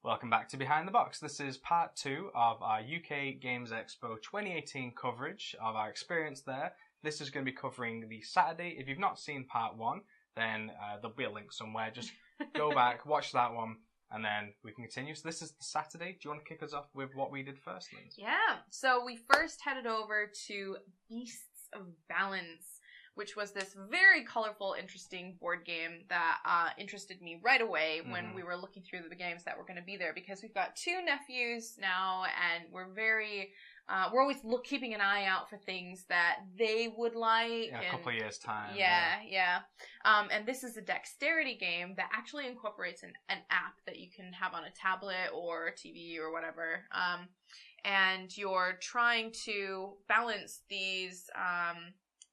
Welcome back to Behind the Box. This is part 2 of our UK Games Expo 2018 coverage of our experience there. This is going to be covering the Saturday. If you've not seen part 1, then there'll be a link somewhere. Just go back, watch that one, and then we can continue. So this is the Saturday. Do you want to kick us off with what we did first, Liz? Yeah. So we first headed over to Beasts of Balance, which was this very colorful, interesting board game that interested me right away when we were looking through the games that were going to be there, because we've got 2 nephews now, and we're always keeping an eye out for things that they would like. In a couple of years' time. Yeah. And this is a dexterity game that actually incorporates an app that you can have on a tablet or a TV or whatever. And you're trying to balance these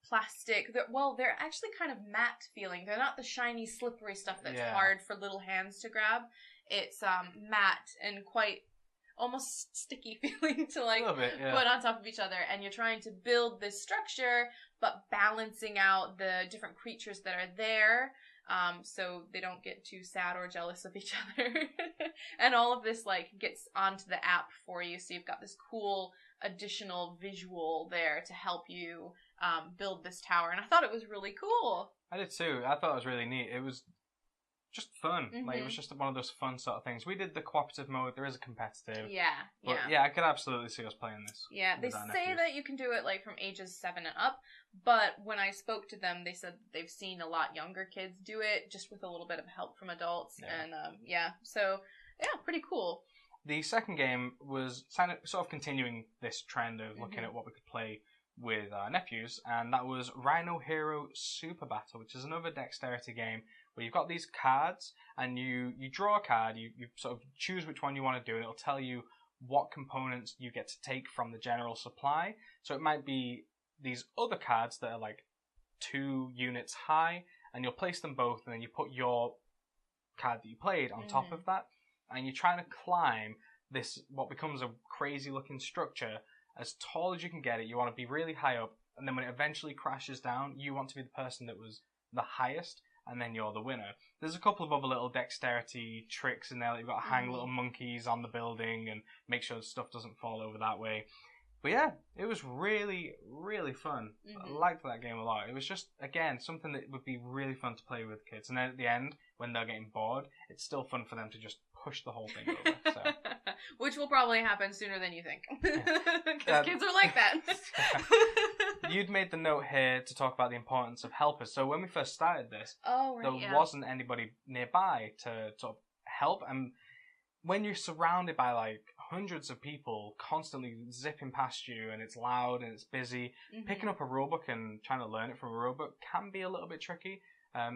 plastic, they're actually kind of matte feeling. They're not the shiny, slippery stuff that's hard for little hands to grab. It's matte and quite almost sticky feeling to put on top of each other. And you're trying to build this structure, but balancing out the different creatures that are there, so they don't get too sad or jealous of each other. And all of this gets onto the app for you, so you've got this cool additional visual there to help you build this tower, and I thought it was really cool. I did too. I thought it was really neat. It was just fun. It was just one of those fun sort of things. We did the cooperative mode. There is a competitive. But I could absolutely see us playing this. Yeah, they say that you can do it from ages 7 and up, but when I spoke to them, they said that they've seen a lot younger kids do it, just with a little bit of help from adults. And so pretty cool. The second game was sort of continuing this trend of looking at what we could play with our nephews, and that was Rhino Hero Super Battle, which is another dexterity game where you've got these cards, and you draw a card, you sort of choose which one you want to do, and it'll tell you what components you get to take from the general supply. So it might be these other cards that are 2 units high, and you'll place them both, and then you put your card that you played on top of that, and you're trying to climb this, what becomes a crazy looking structure, as tall as you can get it. You want to be really high up, and then when it eventually crashes down, you want to be the person that was the highest, and then you're the winner. There's a couple of other little dexterity tricks in there. You've got to hang little monkeys on the building and make sure stuff doesn't fall over that way. But yeah, it was really, really fun. I liked that game a lot. It was just, again, something that would be really fun to play with kids. And then at the end, when they're getting bored, it's still fun for them to just push the whole thing over. So. Which will probably happen sooner than you think. Because kids are like that. You'd made the note here to talk about the importance of helpers. So when we first started this, there wasn't anybody nearby to sort of help. And when you're surrounded by hundreds of people constantly zipping past you, and it's loud and it's busy, picking up a rulebook and trying to learn it from a rulebook can be a little bit tricky.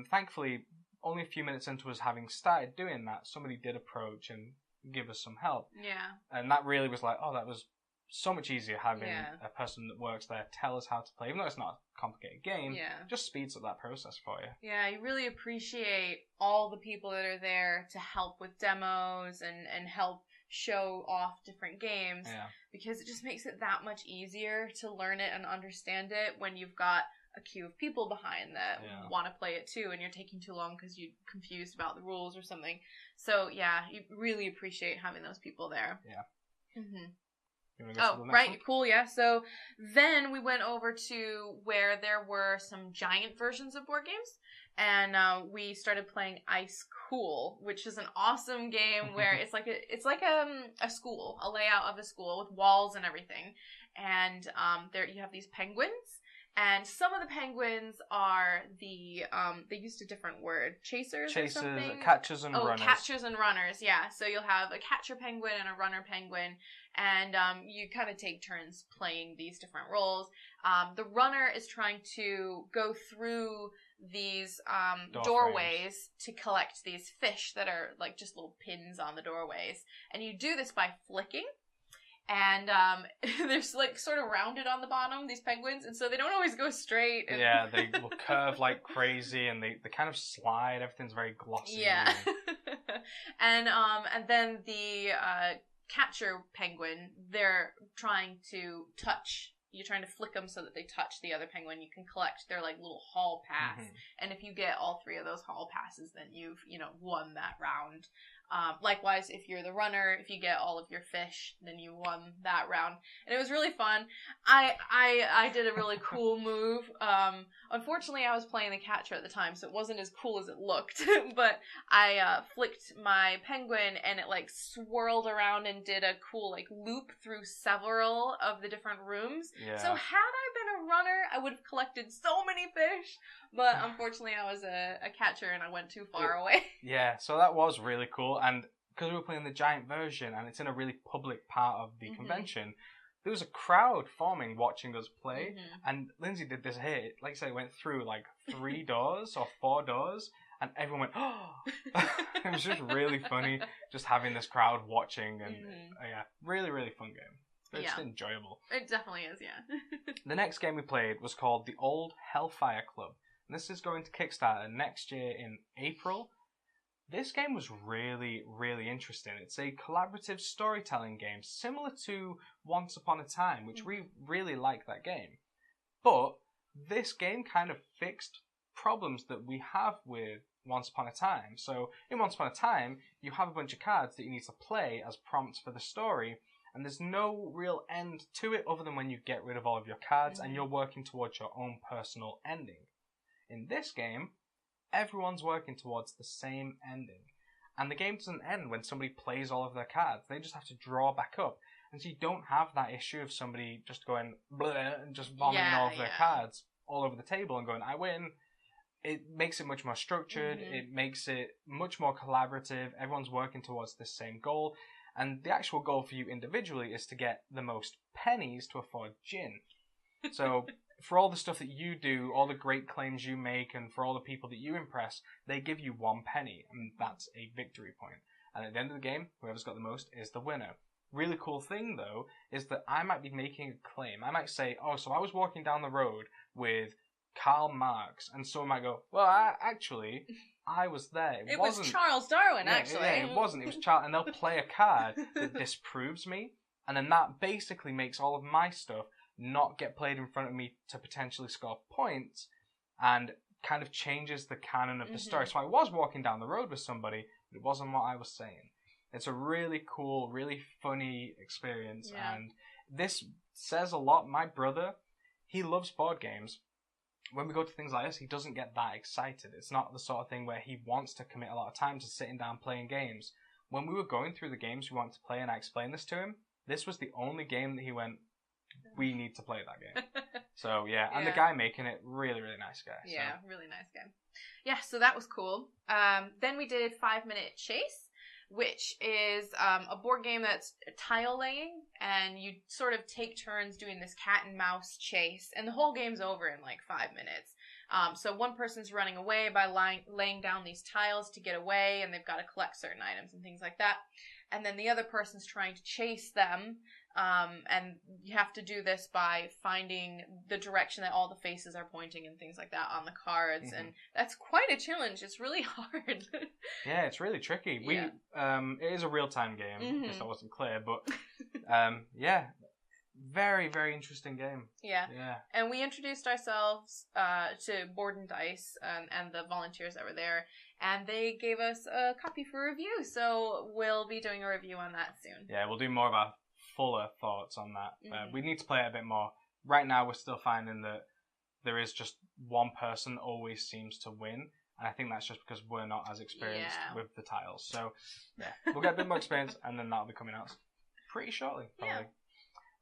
Thankfully, only a few minutes into us having started doing that, somebody did approach and give us some help. Yeah. And that really was that was so much easier having a person that works there tell us how to play. Even though it's not a complicated game, just speeds up that process for you. Yeah, you really appreciate all the people that are there to help with demos and help show off different games, because it just makes it that much easier to learn it and understand it when you've got a queue of people behind that want to play it too, and you're taking too long because you're confused about the rules or something. So you really appreciate having those people there. Right, cool, yeah. So then we went over to where there were some giant versions of board games, and we started playing Ice Cool, which is an awesome game where it's like a school, a layout of a school with walls and everything, and there you have these penguins. And some of the penguins are they used a different word, chasers or something? Catchers and runners. Catchers and runners, yeah. So you'll have a catcher penguin and a runner penguin, and you kind of take turns playing these different roles. The runner is trying to go through these doorways to collect these fish that are just little pins on the doorways. And you do this by flicking. And they're sort of rounded on the bottom, these penguins, and so they don't always go straight. And yeah, they will curve like crazy, and they kind of slide. Everything's very glossy. Yeah. And then the catcher penguin, they're trying to touch you're trying to flick them so that they touch the other penguin. You can collect their like little hall pass, and if you get all 3 of those hall passes, then you've won that round. Likewise, if you're the runner, if you get all of your fish, then you won that round. And it was really fun. I did a really cool move. Unfortunately, I was playing the catcher at the time, so it wasn't as cool as it looked. But I flicked my penguin, and it like swirled around and did a cool like loop through several of the different rooms. Yeah. So had I been a runner, I would have collected so many fish. But unfortunately, I was a catcher, and I went too far away. Yeah, so that was really cool. And because we were playing the giant version, and it's in a really public part of the convention, there was a crowd forming watching us play. And Lindsay did this here. Like I said, it went through like 3 doors or 4 doors, and everyone went, oh! It was just really funny, just having this crowd watching. And yeah, really, really fun game. It's just enjoyable. It definitely is, yeah. The next game we played was called the Old Hellfire Club. And this is going to Kickstarter next year in April. This game was really, really interesting. It's a collaborative storytelling game similar to Once Upon a Time, which we really like that game. But this game kind of fixed problems that we have with Once Upon a Time. So in Once Upon a Time, you have a bunch of cards that you need to play as prompts for the story, and there's no real end to it other than when you get rid of all of your cards and you're working towards your own personal ending. In this game, everyone's working towards the same ending. And the game doesn't end when somebody plays all of their cards. They just have to draw back up. And so you don't have that issue of somebody just going bleh and just vomiting all of their cards all over the table and going, I win. It makes it much more structured. It makes it much more collaborative. Everyone's working towards the same goal. And the actual goal for you individually is to get the most pennies to afford gin. So for all the stuff that you do, all the great claims you make, and for all the people that you impress, they give you 1 penny, and that's a victory point. And at the end of the game, whoever's got the most is the winner. Really cool thing, though, is that I might be making a claim. I might say, oh, so I was walking down the road with Karl Marx, and someone might go, well, I was there. It was Charles Darwin, actually. Yeah, it wasn't. It was Charles, and they'll play a card that disproves me, and then that basically makes all of my stuff not get played in front of me to potentially score points, and kind of changes the canon of the story. So I was walking down the road with somebody, but it wasn't what I was saying. It's a really cool, really funny experience, and this says a lot. My brother, he loves board games. When we go to things like this, he doesn't get that excited. It's not the sort of thing where he wants to commit a lot of time to sitting down playing games. When we were going through the games we wanted to play and I explained this to him, this was the only game that he went, we need to play that game. So, yeah. And the guy making it, really, really nice guy. Yeah, really nice guy. Yeah, so that was cool. Then we did 5 Minute Chase, which is a board game that's tile laying, and you sort of take turns doing this cat and mouse chase, and the whole game's over in like 5 minutes. So one person's running away by laying down these tiles to get away, and they've got to collect certain items and things like that. And then the other person's trying to chase them, and you have to do this by finding the direction that all the faces are pointing and things like that on the cards, and that's quite a challenge. It's really hard. Yeah, it's really tricky. It is a real-time game, if that wasn't clear, but very, very interesting game. Yeah. And we introduced ourselves to Board and Dice and the volunteers that were there, and they gave us a copy for review, so we'll be doing a review on that soon. Yeah, we'll do more of our fuller thoughts on that. We need to play it a bit more. Right now, we're still finding that there is just one person always seems to win, and I think that's just because we're not as experienced with the tiles. So, we'll get a bit more experience, and then that'll be coming out pretty shortly, probably. Yeah.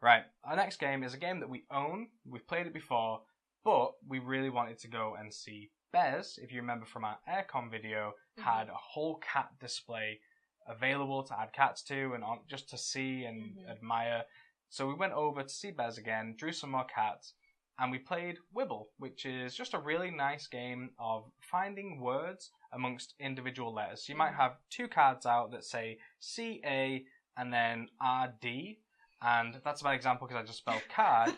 Right, our next game is a game that we own. We've played it before, but we really wanted to go and see Bez, if you remember from our Aircon video, had a whole cat display available to add cats to and just to see and admire. So we went over to see Bez again, drew some more cats, and we played Whittle, which is just a really nice game of finding words amongst individual letters. So you might have 2 cards out that say CA and then RD, and that's a bad example because I just spelled card,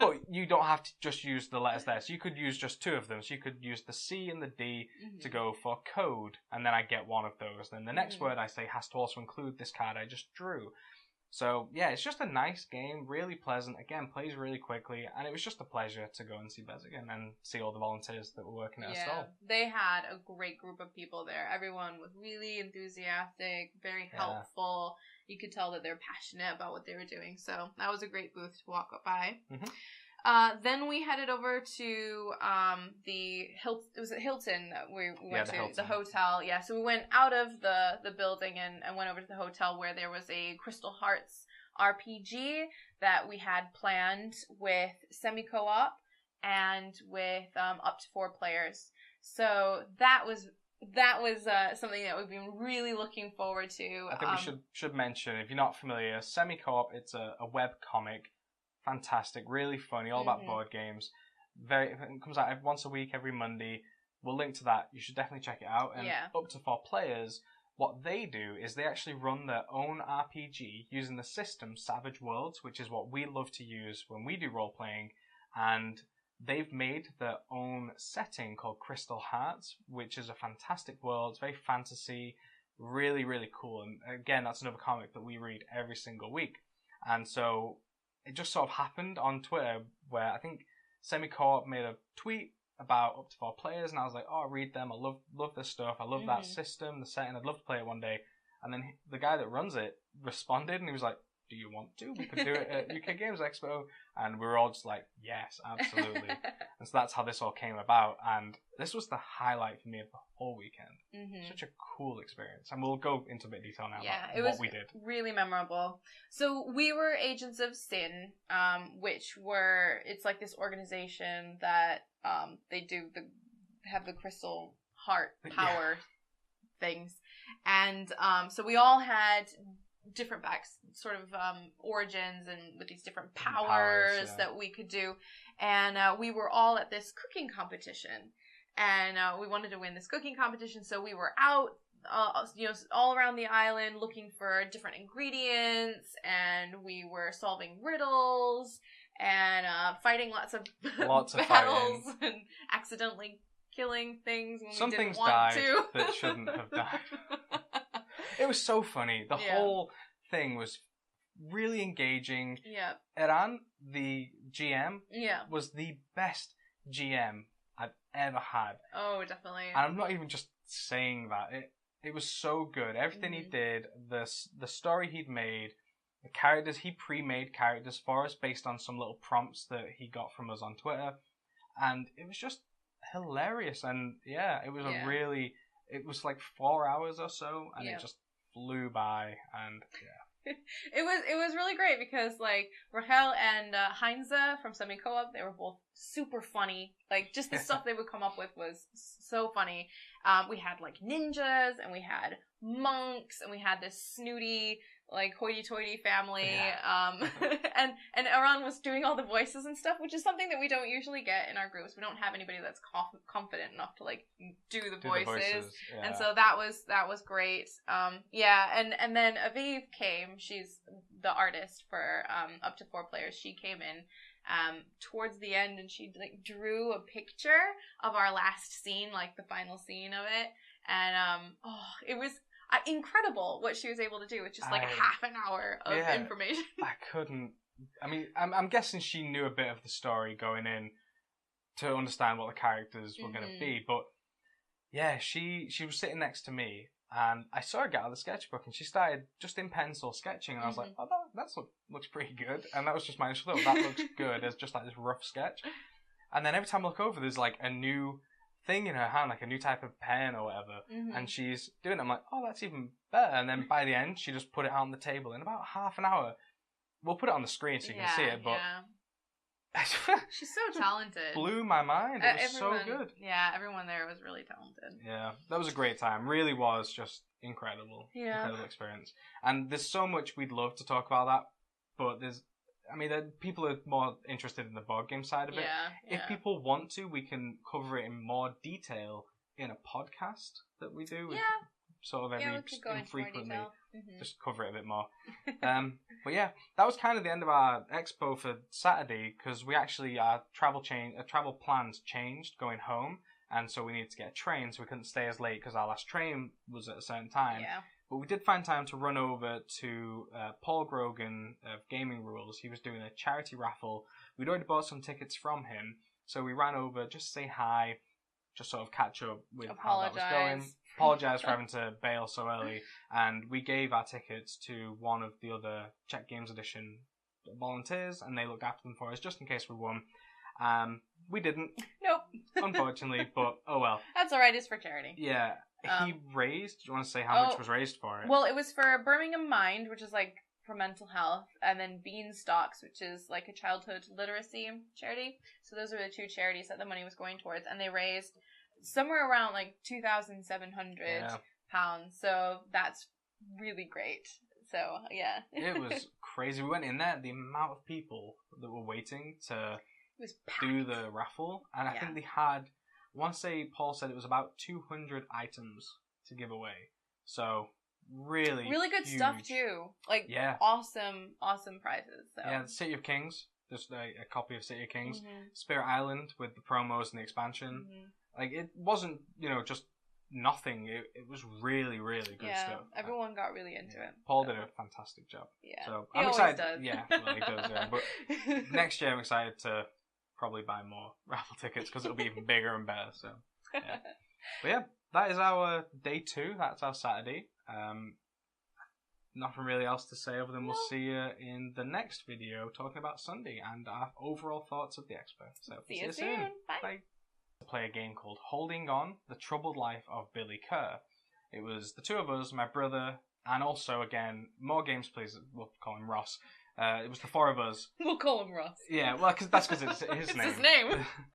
but you don't have to just use the letters there. So you could use just 2 of them. So you could use the C and the D to go for code, and then I get one of those. Then the next word I say has to also include this card I just drew. So yeah, it's just a nice game, really pleasant. Again, plays really quickly, and it was just a pleasure to go and see Bez again and see all the volunteers that were working at a stall. They had a great group of people there. Everyone was really enthusiastic, very helpful. You could tell that they're passionate about what they were doing. So that was a great booth to walk up by. Then we headed over to the Hilton. Was it Hilton that we went to? Hilton. The hotel. Yeah, so we went out of the building and went over to the hotel where there was a Crystal Hearts RPG that we had planned with semi-co-op and with up to 4 players. So that was something that we've been really looking forward to. I think we should mention, if you're not familiar, semi-co-op, it's a web comic. Fantastic, really funny, all about board games. It comes out once a week, every Monday. We'll link to that. You should definitely check it out. And up to 4 players, what they do is they actually run their own RPG using the system Savage Worlds, which is what we love to use when we do role-playing. And they've made their own setting called Crystal Hearts, which is a fantastic world. It's very fantasy, really, really cool. And again, that's another comic that we read every single week. And so it just sort of happened on Twitter where I think Semi-Co-op made a tweet about up to 4 players, and I was like, oh, I read them. I love this stuff. I love that system, the setting. I'd love to play it one day. And then the guy that runs it responded, and he was like, do you want to? We could do it at UK Games Expo. And we were all just like, yes, absolutely. And so that's how this all came about. And this was the highlight for me of the whole weekend. Such a cool experience. And we'll go into a bit of detail now about what we did. Really memorable. So we were Agents of Sin, it's like this organization that they have the crystal heart power things. And so we all had different origins and with these different powers that we could do, and we were all at this cooking competition, and we wanted to win this cooking competition, so we were out all around the island looking for different ingredients, and we were solving riddles and fighting lots of battles and accidentally killing things when we didn't want to. Some things died that shouldn't have died. It was so funny. The whole thing was really engaging. Yeah. Eran, the GM, was the best GM I've ever had. Oh, definitely. And I'm not even just saying that. It was so good. Everything he did, the story he'd made, the characters, he pre-made characters for us based on some little prompts that he got from us on Twitter. And it was just hilarious. And it was it was like 4 hours or so, and it just flew by, and it was really great because like Rahel and Heinze from Semi-Co-op, they were both super funny. Like just the stuff they would come up with was so funny. We had like ninjas, and we had monks, and we had this snooty like hoity-toity family. And Eran was doing all the voices and stuff, which is something that we don't usually get in our groups. We don't have anybody that's confident enough to like do the voices. And so that was great. And then Aviv came. She's the artist for up to 4 players. She came in towards the end, and she like drew a picture of our last scene, like the final scene of it. And it was incredible what she was able to do with just like a half an hour of information. I couldn't. I mean, I'm guessing she knew a bit of the story going in to understand what the characters were going to be. But yeah, she was sitting next to me, and I saw her get out of the sketchbook, and she started just in pencil sketching, and I was like, oh, that looks pretty good. And that was just my initial thought. That looks good. It's just like this rough sketch. And then every time I look over, there's like a new thing in her hand, like a new type of pen or whatever, and she's doing it. I'm like, oh, that's even better. And then by the end, she just put it out on the table in about half an hour. We'll put it on the screen so you can see it, but she's so talented. Blew my mind. It was so good. Yeah, everyone there was really talented. Yeah, that was a great time. Really was just incredible. Yeah. Incredible experience. And there's so much we'd love to talk about that, but people are more interested in the board game side of it. If people want to, we can cover it in more detail in a podcast that we do. Sort of every infrequently, just cover it a bit more. But yeah, that was kind of the end of our expo for Saturday, because we actually our travel plans changed going home, and so we needed to get a train, so we couldn't stay as late because our last train was at a certain time. But we did find time to run over to Paul Grogan of Gaming Rules. He was doing a charity raffle. We'd already bought some tickets from him, so we ran over just to say hi, just sort of catch up with how that was going. Apologise for having to bail so early, and we gave our tickets to one of the other Czech Games Edition volunteers, and they looked after them for us just in case we won. We didn't. Nope. Unfortunately, but oh well. That's alright, it's for charity. Yeah. He raised, do you want to say how much was raised for it? Well, it was for Birmingham Mind, which is like for mental health, and then Beanstalks, which is like a childhood literacy charity. So those are the two charities that the money was going towards, and they raised somewhere around like £2,700. So that's really great. So yeah. It was crazy. We went in there, the amount of people that were waiting to do the raffle, and I think they had, I want to say Paul said it was about 200 items to give away. So really good huge stuff too. Like awesome prizes. So. Yeah, the City of Kings, just a copy of City of Kings, Spirit Island with the promos and the expansion. Like it wasn't, just nothing. It was really good stuff. Everyone got really into it. Paul did a fantastic job. Yeah, so I'm excited. Does. Yeah, well, he does. Yeah, but next year I'm excited to probably buy more raffle tickets because it'll be even bigger and better. So yeah, but yeah, that is our day 2. That's our Saturday. Nothing really else to say other than we'll see you in the next video talking about Sunday and our overall thoughts of the expo. So see you soon. Bye. To play a game called Holding On: The Troubled Life of Billy Kerr. It was the two of us, my brother, and also again more games please. We'll call him Ross. It was the 4 of us. We'll call him Ross. Yeah, well, that's because it's his name. It's his name.